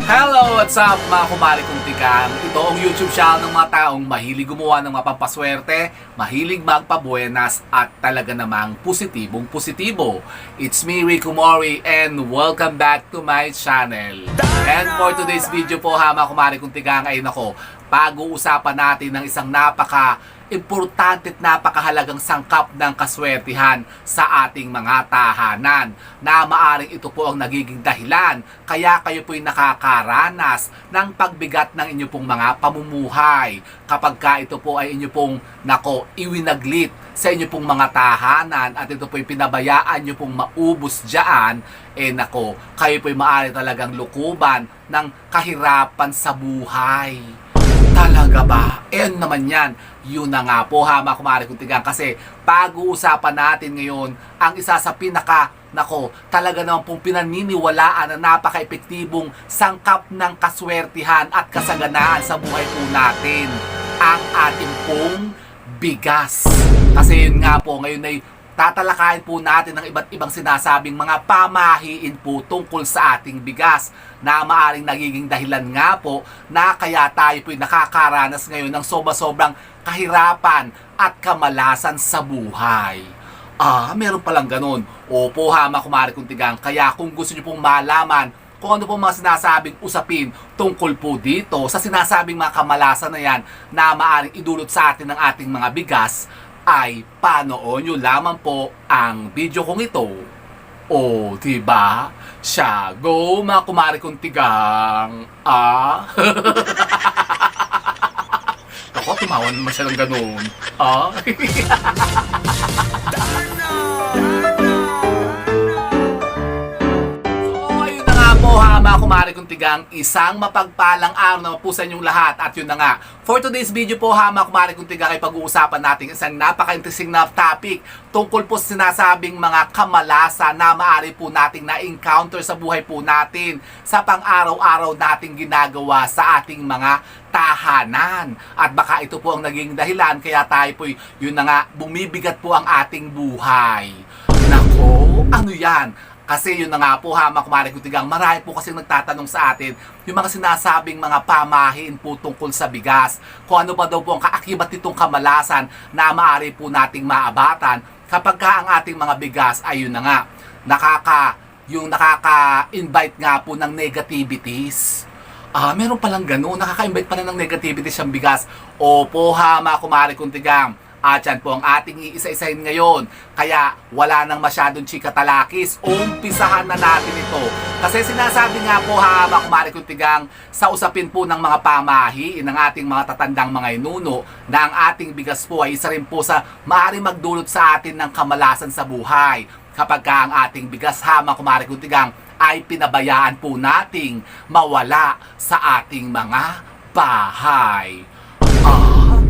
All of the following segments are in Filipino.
Hello! What's up mga kumari kong tigang? Ito ang YouTube channel ng mga taong mahilig gumawa ng mga pampaswerte, mahilig magpabuenas at talaga namang positibong positibo. It's me, Rico Mori, and welcome back to my channel. And for today's video po ha mga kumari kong tigang ay nako, pag-uusapan natin ng isang importante at napakahalagang sangkap ng kaswertihan sa ating mga tahanan na maaring ito po ang nagiging dahilan kaya kayo po'y nakakaranas ng pagbigat ng inyo pong mga pamumuhay kapag ka ito po ay inyo pong iwinaglit sa inyo pong mga tahanan at ito po'y pinabayaan nyo pong maubos dyan, kayo po'y maaari talagang lukuban ng kahirapan sa buhay. Talaga ba? Naman yan. Yun na nga po ha mga kumari kong tigang, kasi pag-uusapan natin ngayon ang isa sa talaga naman pong pinaniniwalaan na napaka-epektibong sangkap ng kaswertihan at kasaganaan sa buhay po natin, ang ating pong bigas. Kasi yun nga po, ngayon ay tatalakayin po natin ng iba't ibang sinasabing mga pamahiin po tungkol sa ating bigas na maaring nagiging dahilan nga po na kaya tayo po'y nakakaranas ngayon ng sobrang kahirapan at kamalasan sa buhay. Meron palang ganun. Opo ha mga kumari kong tigang, kaya kung gusto nyo pong malaman kung ano pong mga sinasabing usapin tungkol po dito sa sinasabing mga kamalasan na yan na maaring idulot sa atin ng ating mga bigas, ay panoon nyo lamang po ang video kong ito. Diba? Siya, go mga kumari kong tigang. Ako, tumawa naman siya ng ganun. Mga kumari kong tigang, isang mapagpalang araw naman po sa inyong lahat. At yun na nga, for today's video po ha mga kumari kong tigang, ay pag-uusapan natin isang napaka-interesting na topic tungkol po sa sinasabing mga kamalasan na maaari po nating na-encounter sa buhay po natin sa pang-araw-araw nating ginagawa sa ating mga tahanan. At baka ito po ang naging dahilan kaya tayo po, yun na nga, bumibigat po ang ating buhay. Nako, ano yan? Kasi yun na nga po ha mga kumari kong tigang, marami po kasi nagtatanong sa atin yung mga sinasabing mga pamahiin po tungkol sa bigas. Kung ano ba daw po ang kaakibat nitong kamalasan na maaari po nating maabatan kapag ka ang ating mga bigas ay yun na nga, nakaka-invite nga po ng negativities. Meron palang ganun, nakaka-invite pa na ng negativities ang bigas. Opo ha mga kumari kong tigang. At yan po ang ating iisa-isahin ngayon. Kaya wala nang masyadong chika-talakis. Umpisahan na natin ito. Kasi sinasabi nga po ha, mga kumari kong tigang, sa usapin po ng mga pamahi, ng ating mga tatandang mga inuno, na ang ating bigas po ay isa rin po sa maaaring magdulot sa atin ng kamalasan sa buhay. Kapag ka ang ating bigas ha, mga kumari kong tigang, ay pinabayaan po nating mawala sa ating mga bahay.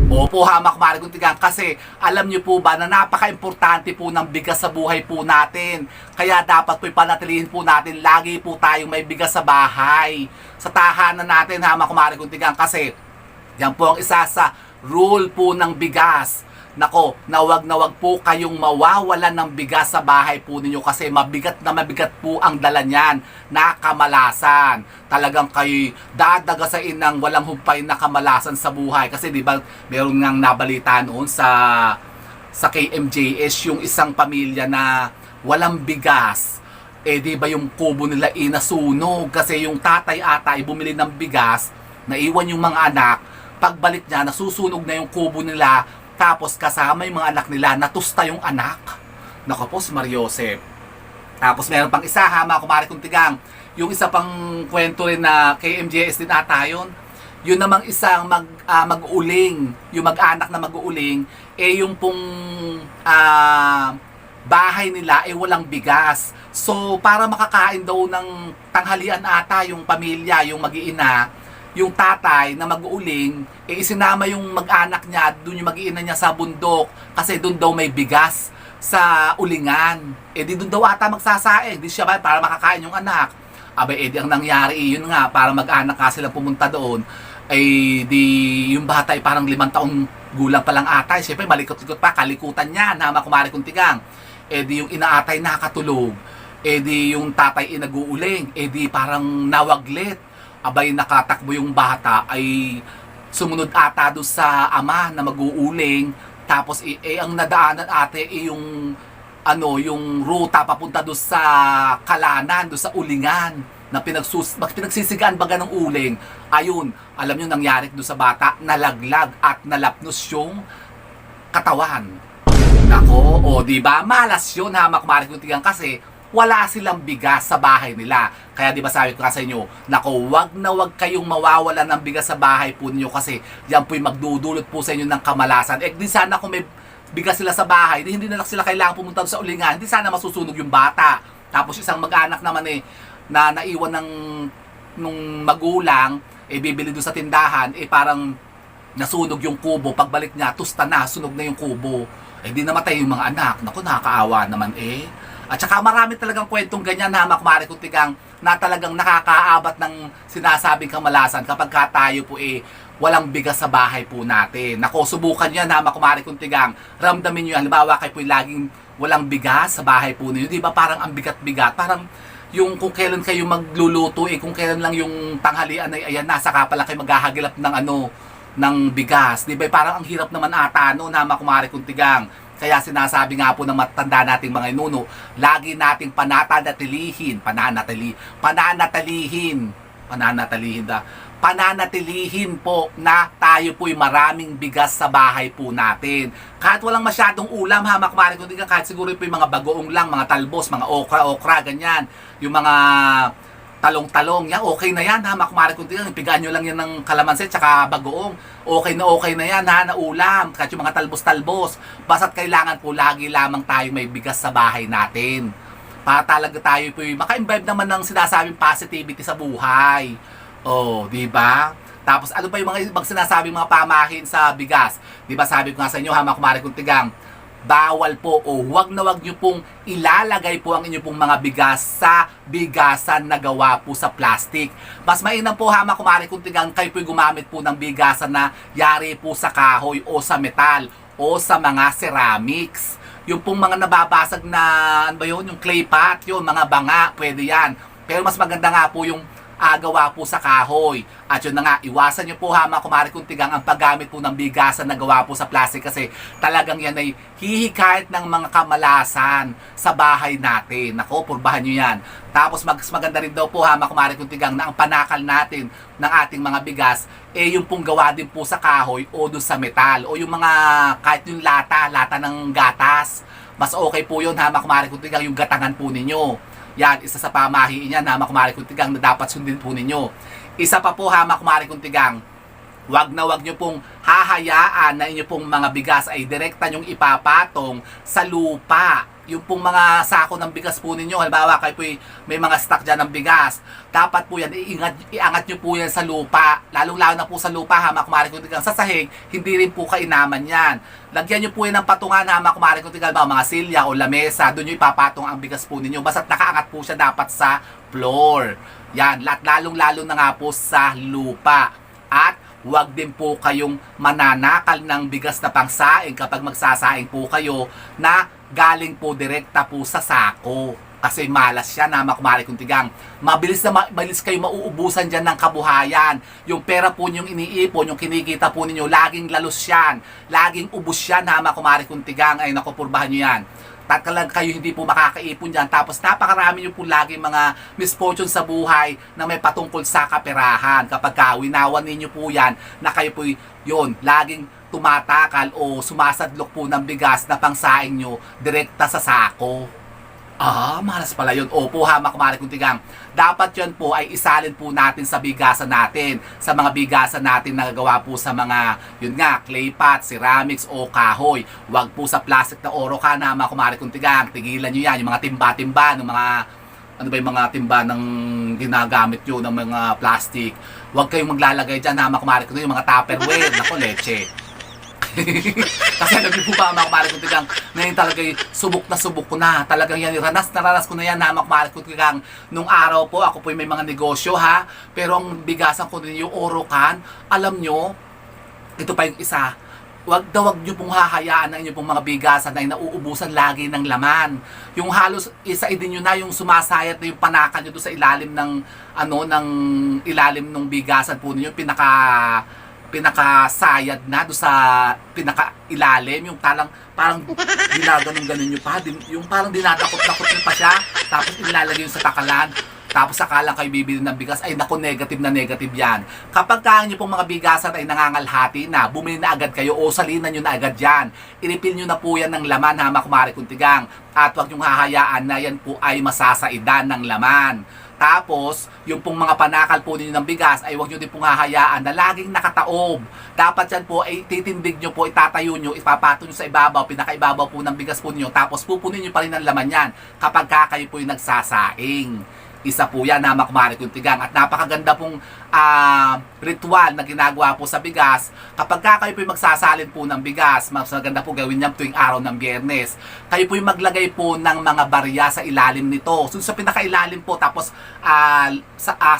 Opo ha mga kumari kong tigang, kasi alam nyo po ba na napaka-importante po ng bigas sa buhay po natin. Kaya dapat po'y panatilihin po natin lagi po tayong may bigas sa bahay, sa tahanan natin ha mga kumari kong tigang, kasi yan po ang isa sa rule po ng bigas. Nako, na wag po kayong mawawalan ng bigas sa bahay po ninyo, kasi mabigat po ang dala niyan na kamalasan. Talagang kayo dadagasain ng walang humpay na kamalasan sa buhay. Kasi di ba meron ngang nabalita noon sa KMJS yung isang pamilya na walang bigas. Di ba yung kubo nila inasunog kasi yung tatay ata ay bumili ng bigas, naiwan yung mga anak, pagbalik niya nasusunog na yung kubo nila. Tapos kasama yung mga anak nila, natusta yung anak. Naku po, si Mariosep. Tapos meron pang isa ha, mga kumari kong tigang, yung isa pang kwento rin na KMJS din ata yun. Yun namang isang mag-uuling, yung mag-anak na mag-uuling, yung pong bahay nila walang bigas. So para makakain daw ng tanghalian ata yung pamilya, yung mag-iina, yung tatay na mag-uuling, isinama yung mag-anak niya, doon yung mag-iina niya sa bundok, kasi doon daw may bigas sa ulingan. Di doon daw ata magsasaing, di siya ba para makakain yung anak. Di ang nangyari, yun nga, para mag-anak nga sila pumunta doon, di yung bata ay parang 5 taong gulang pa lang ata. Siyempre, malikot-likot pa, kalikutan niya, na kumari kong tigang. Di yung inaatay nakatulog. Di yung tatay nag-uuling, di parang nawaglit. abay nakatakbo yung bata ay sumunod ata doon sa ama na mag-uuling. Tapos ang nadaanan ate yung yung ruta papunta doon sa Kalanan, doon sa Ulingan na pinagsisigaan baga ng uling. Ayun, alam nyo nangyari doon sa bata, nalaglag at nalapnos yung katawan. Nako, o di ba? Malas yun ha, Makmari Kuntigang, kasi wala silang bigas sa bahay nila. Kaya di ba sabi ko sa inyo, nako, wag na wag kayong mawawala ng bigas sa bahay po ninyo kasi yan po'y magdudulot po sa inyo ng kamalasan. Eh di sana kung may bigas sila sa bahay, hindi na sila kailangan pumunta sa Ulingan, hindi sana masusunog yung bata. Tapos isang mag-anak naman na naiwan nung magulang, bibili doon sa tindahan, parang nasunog yung kubo. Pagbalik niya, tusta na, sunog na yung kubo. Di namatay yung mga anak. Naku, nakakaawa naman At saka marami talagang kwentong ganyan na Makmari Kuntigang na talagang nakakaabat ng sinasabing kamalasan kapag tayo po walang bigas sa bahay po natin. Nako, subukan nyo na Makmari Kuntigang. Ramdamin nyo yan. Halimbawa kayo po laging walang bigas sa bahay po ninyo. Di ba parang ang bigat-bigat? Parang yung kung kailan kayo magluluto kung kailan lang yung tanghalian ay ayan na, saka pala kayo maghahagilap ng ng bigas. Di ba parang ang hirap naman ata na Makmari Kuntigang. Kaya sinasabi nga po ng matanda nating mga inuno, lagi nating pananatilihin po na tayo po'y maraming bigas sa bahay po natin. Kahit walang masyadong ulam ha, Makmari Kuntigang, kahit siguro po yung mga bagoong lang, mga talbos, mga okra, ganyan. Yung mga talong-talong, yan, okay na yan ha, Makmari Kuntigang. Pigaan nyo lang yan ng kalamansi tsaka bagoong. Okay na yan ha, na ulam. Kahit yung mga talbos-talbos. Basta't kailangan po lagi lamang tayo may bigas sa bahay natin. Para talaga tayo po maka-imbibe naman ng sinasabing positivity sa buhay. Di ba? Tapos ano pa yung mga ibang sinasabing mga pamahin sa bigas? Di ba sabi ko nga sa inyo ha, Makmari Kuntigang, bawal po o huwag na huwag nyo pong ilalagay po ang inyong pong mga bigas sa bigasan na gawa po sa plastic. Mas mainam po ha, Makmari Kuntigang, kayo po gumamit po ng bigasan na yari po sa kahoy o sa metal o sa mga ceramics. Yung pong mga nababasag na, ano ba yun, yung clay pot, yun, mga banga, pwede yan. Pero mas maganda nga po yung gawa po sa kahoy. At yun na nga, iwasan nyo po ha, Makmari Kuntigang, ang paggamit po ng bigasan na gawa po sa plastic kasi talagang yan ay hihikayat ng mga kamalasan sa bahay natin. Nako, purbahan nyo yan. Tapos maganda rin daw po ha, Makmari Kuntigang, na ang panakal natin ng ating mga bigas yung pong gawa din po sa kahoy o doon sa metal o yung mga kahit yung lata ng gatas. Mas okay po yun ha, Makmari Kuntigang, yung gatangan po ninyo. Yan, isa sa pamahiin yan ha, Makmari Kuntigang, na dapat sundin po ninyo. Isa pa po ha, Makmari Kuntigang, wag na wag nyo pong hahayaan na inyo pong mga bigas ay direkta nyong ipapatong sa lupa. Yung pong mga sako ng bigas po ninyo, halimbawa kayo po may mga stock dyan ng bigas, dapat po yan, iangat nyo po yan sa lupa, lalong-lalo na po sa lupa ha, Makmari Kuntigang. Sa sahig, hindi rin po kainaman yan. Lagyan nyo po yan ng patungan ha, Makmari Kuntigang, mga silya o lamesa, doon nyo ipapatong ang bigas po ninyo, basta't nakaangat po siya dapat sa floor. Yan, lalong-lalo na nga po sa lupa. At huwag din po kayong mananakal ng bigas na pangsaing kapag magsasaing po kayo na galing po direkta po sa sako. Kasi malas siya na, Makmari Kuntigang. Mabilis kayo mauubusan dyan ng kabuhayan. Yung pera po ninyong iniipon, yung kinikita po ninyo, laging lalos yan. Laging ubus yan ha, Makmari Kuntigang. Ay naku, purbahan nyo yan. Tatkalang kayo hindi po makakaipon dyan. Tapos napakarami nyo po lagi mga misfortune sa buhay na may patungkol sa kaperahan. Kapag winawan ninyo po yan, na kayo po yun, laging tumatakal o sumasadlok po ng bigas na pangsaing nyo direkta sa sako. Malas pala yun. Opo ha, Makmari Kuntigang. Dapat yun po ay isalin po natin sa bigasan natin. Sa mga bigasan natin na gagawa po sa mga, yun nga, clay pot, ceramics o kahoy. Huwag po sa plastic na oro ka na, Makmari Kuntigang. Tigilan nyo yan. Yung mga timba-timba, ng mga, ano ba yung mga timba ng ginagamit nyo ng mga plastic. Huwag kayong maglalagay dyan ha, Makmari Kuntigang. Yung mga tupperware, nako, leche. Kasi alam niyo po ba, Makmari Kuntigang, ngayon talaga subok ko na. Talagang yan, ranas ko na yan, Makmari Kuntigang. Nung araw po, ako po may mga negosyo ha. Pero ang bigasan ko din yung orokan, alam nyo, ito pa yung isa, wag nyo pong hahayaan na inyong pong mga bigasan na nauubusan lagi ng laman. Yung halos isa din nyo na yung sumasayat na yung panakan nyo doon sa ilalim ng ng ilalim ng bigasan po ninyo, pinakasayad na doon sa pinakailalim, yung parang ginaganong-ganon nyo pa, yung parang dinatakot-takot nyo pa siya, tapos ilalagay yun sa takalan. Tapos sakalang kayo bibili ng bigas, ay naku, negative na negative yan. Kapag kaya nyo pong mga bigasan ay nangangalhati na, bumili na agad kayo o salinan nyo na agad yan. Iripil nyo na po yan ng laman, hama kumari kuntigang. At huwag nyo hahayaan na yan po ay masasaidan ng laman. Tapos, yung pong mga panakal po ninyo ng bigas ay huwag nyo din pong hahayaan na laging nakataob. Dapat yan po ay titindig nyo po, itatayo nyo, ipapato nyo sa ibabaw, pinakaibabaw po ng bigas po ninyo. Tapos pupunin nyo pa rin ang laman yan kapag kayo po yung nagsasaing. Isa po yan, hama kumari kuntigang. At napakaganda pong ritual na ginagawa po sa bigas. Kapag kayo po yung magsasalin po ng bigas, mas maganda po gawin niyan tuwing araw ng Biyernes. Kayo po yung maglagay po ng mga barya sa ilalim nito. So sa pinakailalim po, tapos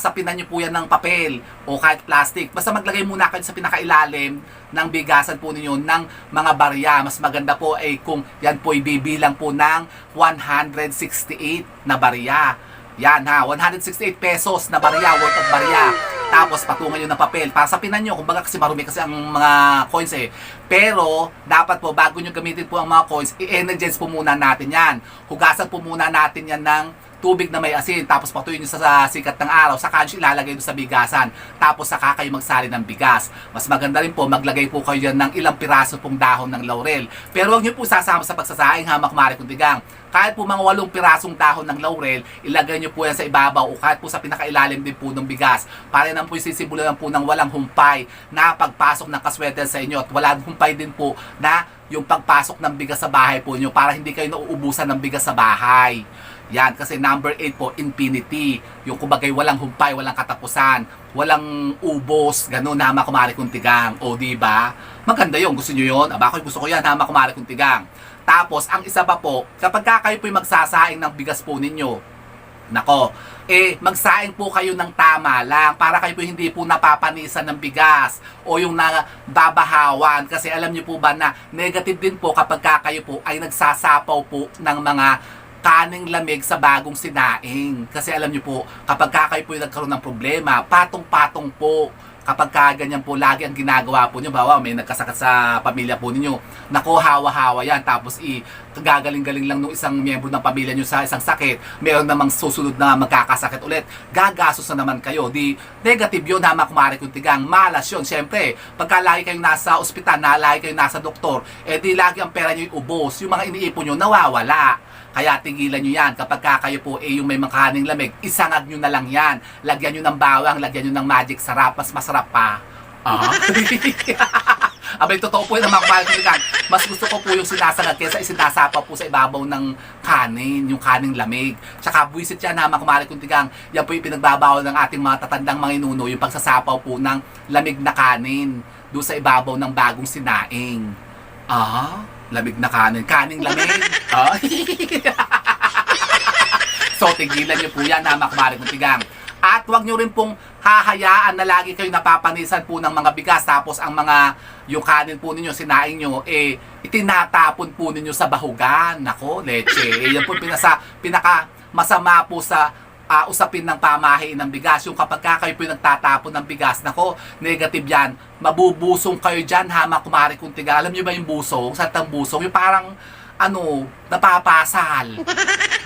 sapinan nyo po yan ng papel o kahit plastic. Basta maglagay muna kayo sa pinakailalim ng bigasan po ninyo ng mga barya. Mas maganda po ay kung yan po ibibilang po ng 168 na barya. Yan ha, 168 pesos na barya, worth of barya. Tapos patungan nyo ng papel para sapinan nyo, kumbaga kasi marumi kasi ang mga coins eh. Pero dapat po bago nyo gamitin po ang mga coins, i-energize po muna natin yan. Hugasan po muna natin yan ng tubig na may asin, tapos patuloy nyo sa sikat ng araw, saka nyo ilalagay nyo sa bigasan, tapos saka kayo magsali ng bigas. Mas maganda rin po, maglagay po kayo dyan ng ilang piraso pong dahon ng laurel. Pero huwag nyo po sasama sa pagsasaing, hama kumari kuntigang. Kahit po mga 8 pirasong dahon ng laurel, ilagay nyo po yan sa ibabaw o kahit po sa pinakailalim din po ng bigas. Para naman po sisimulan po ng walang humpay na pagpasok ng kaswerte sa inyo at walang humpay din po na yung pagpasok ng bigas sa bahay po nyo para hindi kayo nauubusan ng bigas sa bahay. Yan, kasi number 8 po, infinity. Yung kumbagay walang humpay, walang katapusan, walang ubos, ganun, hama kumari kuntigang. O diba? Maganda yun, gusto nyo yun? Aba, ako gusto ko yan, hama kumari kuntigang. Tapos, ang isa pa po, kapag kayo po yung magsasaing ng bigas po ninyo, nako, magsaing po kayo ng tama lang para kayo po hindi po napapanisan ng bigas o yung nababahawan. Kasi alam niyo po ba na negative din po kapag kayo po ay nagsasapaw po ng mga kaning lamig sa bagong sinaing. Kasi alam niyo po, kapag kayo po yung nagkaroon ng problema, patong-patong po. Kapag ganyan po, lagi ang ginagawa po nyo, bawa may nagkasakit sa pamilya po ninyo, nako, hawa-hawa yan, tapos gagaling-galing lang nung isang miyembro ng pamilya nyo sa isang sakit, meron namang susunod na magkakasakit ulit, gagasos na naman kayo. Di negative yun, hama kumari kuntigang, malas yun. Siyempre, pagka lagi kayong nasa ospital, lagi kayong nasa doktor, di lagi ang pera nyo ubos, yung mga iniipon nyo nawawala. Kaya tigilan nyo yan. Kapag kayo po yung may makahaning lamig, isangag nyo na lang yan. Lagyan nyo ng bawang, lagyan nyo ng magic sarap. Mas masarap pa. Abay, totoo po yun ang mga kumain. Mas gusto ko po yung sinasagad kaysa isinasapa po sa ibabaw ng kanin, yung kaning lamig. Tsaka buwisit yan, hama kumari kuntigang. Yan po yung pinagbabawal ng ating mga tatandang mga inuno, yung pagsasapaw po ng lamig na kanin doon sa ibabaw ng bagong sinaing. Lamig na kanin. Kaning lamig. So, tigilan nyo po yan, hama kumari kuntigang. At huwag nyo rin pong hahayaan na lagi kayo napapanisan po ng mga bigas. Tapos ang yung kanin po ninyo, sinaing nyo, itinatapon po ninyo sa bahugan. Nako, leche. Yan po pinaka masama po sa usapin ng pamahiin ng bigas. Yung kapag kayo po yung nagtatapon ng bigas, nako, negative yan. Mabubusong kayo dyan, hama kumari kuntigang. Alam nyo ba yung busong? Salitang busong? Yung parang, napapasal.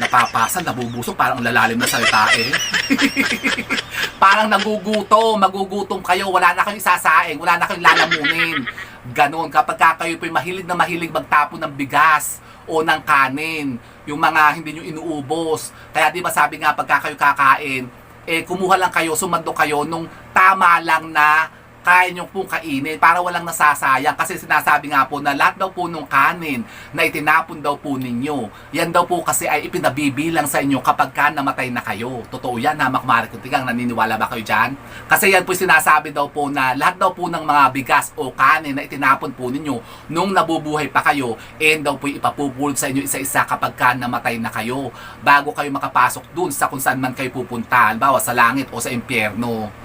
Napapasal, nabubusong, parang lalalim na salita Parang magugutom kayo, wala na kayong isasaing, wala na kayong lalamunin. Ganon, kapag kayo po yung mahilig na mahilig magtapon ng bigas o ng kanin, yung mga hindi nyo inuubos. Kaya di ba sabi nga pagka kayo kakain, kumuha lang kayo, sumando kayo nung tama lang na kaya nyo pong kainin para walang nasasayang. Kasi sinasabi nga po na lahat daw po nung kanin na itinapon daw po ninyo, yan daw po kasi ay ipinabibilang sa inyo kapag namatay na kayo. Totoo yan, hama kumari kuntigang, naniniwala ba kayo dyan? Kasi yan po sinasabi daw po na lahat daw po ng mga bigas o kanin na itinapon po ninyo nung nabubuhay pa kayo, daw po ipapupulot sa inyo isa-isa kapag namatay na kayo, bago kayo makapasok dun sa kung saan man kayo pupunta, halimbawa sa langit o sa impyerno.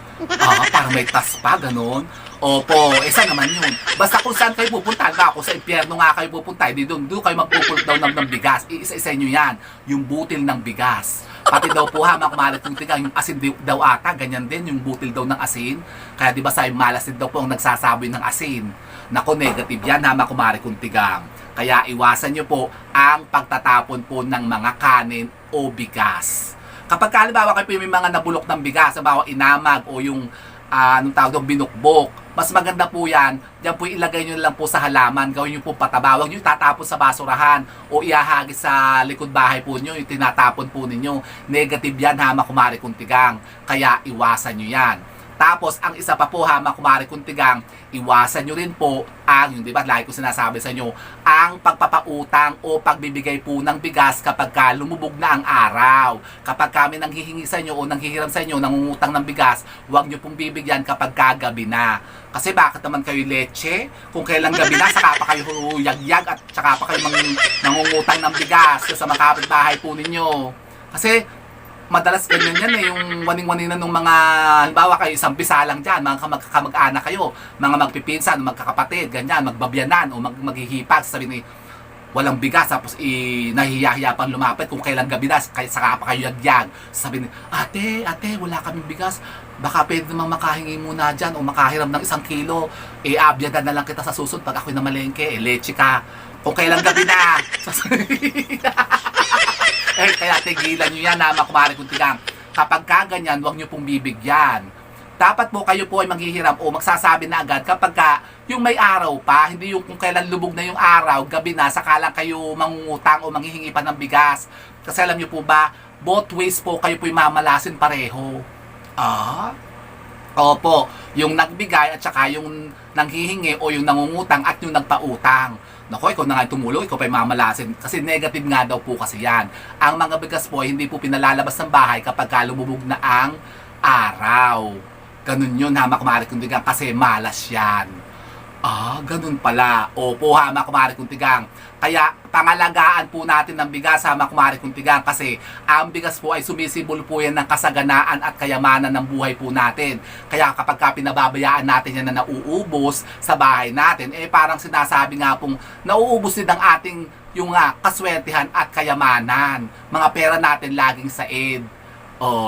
Parang may tas pa, ganun. Opo, saan naman yun? Basta kung saan kayo pupunta, ba kung sa impyerno nga kayo pupunta, hindi doon kayo magpupulot daw ng bigas. Iisa-isa nyo yan, yung butil ng bigas. Pati daw po ha, mga kumalat kong tigang, yung asin daw ata, ganyan din, yung butil daw ng asin. Kaya di ba sa malas din daw po ang nagsasaboy ng asin. Nako, negative yan ha, mga kumalat kong tigang. Kaya iwasan nyo po ang pagtatapon po ng mga kanin o bigas. Kapag halimbawa kayo may mga nabulok ng bigas, halimbawa inamag o yung anong tawag doon, binukbok, mas maganda po yan, yan po ilagay nyo lang po sa halaman, gawin nyo po pataba, huwag nyo tatapon sa basurahan o iahagis sa likod bahay po nyo, yung tinatapon po ninyo. Negative yan ha, makumari kong tigang, kaya iwasan nyo yan. Tapos, ang isa pa po ha, makumari kong tigang, iwasan nyo rin po ang, yung diba, lagi ko sinasabi sa inyo, ang pagpapautang o pagbibigay po ng bigas kapag ka lumubog na ang araw. Kapag kami nanghihingi sa inyo o nanghihiram sa inyo, nangungutang ng bigas, huwag nyo pong bibigyan kapag kagabi na. Kasi bakit naman kayo leche? Kung kailang gabi na, saka pa kayo yagyag at saka pa kayo nangungutang ng bigas sa mga kapitbahay po ninyo. Kasi, madalas ganyan yan yung waning-waninan ng mga, halimbawa kayo isang bisa lang dyan, mga kamag-anak kayo, mga magpipinsan, magkakapatid, ganyan, magbabiyanan o maghihipag, sabi ni walang bigas, tapos nahihiya-hiya pang lumapit kung kailan gabi na, saka pa kayo yagyag. Sabi ni, ate, wala kaming bigas, baka pwede namang makahingi muna dyan o makahiram ng 1 kilo, abyadan na lang kita sa susunod pag ako'y namalengke, leche ka, kung kailan gabi na. Kaya tigilan nyo yan na makumari kong tigang. Kapag kaganyan, huwag nyo pong bibigyan. Dapat po kayo po ay maghihiram o magsasabi na agad kapag ka yung may araw pa, hindi yung kung kailan lubog na yung araw, gabi na, saka lang kayo mangungutang o manghihingi pa ng bigas. Kasi alam nyo po ba, both ways po kayo po mamalasin pareho. Opo, yung nagbigay at saka yung nanghihingi o yung nangungutang at yung nagpautang. Nako, ikaw na nga tumulong, ikaw pa mamalasin. Kasi negative nga daw po kasi yan. Ang mga bigas po, hindi po pinalalabas ng bahay kapag lumubog na ang araw. Ganun yun, hamak kumari kong tigang, kasi malas yan. Ganun pala. Opo, hamak kumari kong tigang. Kaya, pangalagaan po natin ng bigas, hamak kumari kong tigang, kasi ang bigas po ay sumisibol po yan ng kasaganaan at kayamanan ng buhay po natin. Kaya kapag pinababayaan natin yan na nauubos sa bahay natin, parang sinasabi nga pong nauubos din ang ating yung kaswertihan at kayamanan. Mga pera natin laging said.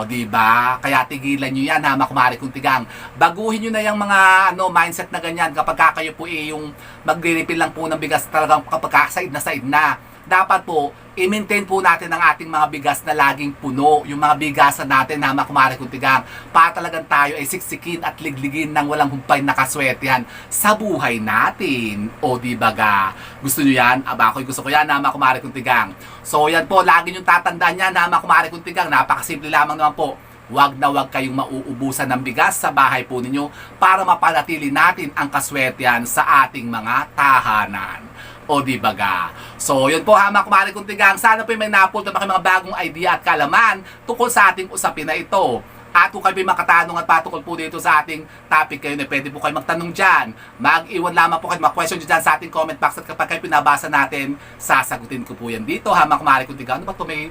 Di ba? Kaya tigilan nyo yan, hamak kumari kong tigang. Baguhin nyo na yung mga mindset na ganyan kapag kayo po yung magre-refill lang po ng bigas talagang kapag side na. Dapat po, i-maintain po natin ang ating mga bigas na laging puno. Yung mga bigasan natin, hamak kumari kong tigang, para talagang tayo ay siksikin at ligligin ng walang humpay na kaswertihan sa buhay natin. Di ba ga? Gusto nyo yan? Ako'y gusto ko yan, hamak kumari kong tigang. So yan po, lagi nyo tatandaan yan, hamak kumari kong tigang. Napakasimple lamang naman po. Huwag na huwag kayong mauubusan ng bigas sa bahay po ninyo para mapanatili natin ang kaswertihan sa ating mga tahanan. Di ba ga? So, yun po hamak kumari kong tigang. Sana po may napulto pa kayo mga bagong idea at kalaman tungkol sa ating usapin na ito. At kung kayo may makatanong at patukol po dito sa ating topic kayo na pwede po kayo magtanong dyan. Mag-iwan lamang po kayo mga-question dyan sa ating comment box at kapag kayo pinabasa natin, sasagutin ko po yan dito. Hamak kumari kong tigang. Ano ba ito? May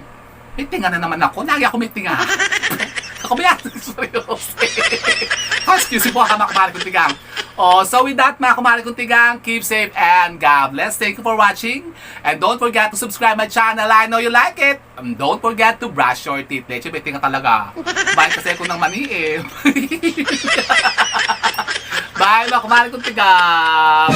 tinga na naman ako. Lagi ako may tinga. Ako ba yan? Excuse me po, hamak kumari kong tigang. So with that, mga kumari kong tigang, keep safe and God bless. Thank you for watching. And don't forget to subscribe my channel. I know you like it. And don't forget to brush your teeth. Leche, may tinga talaga. Bye kasi ako ng mani eh. Bye, mga kumari kong tigang.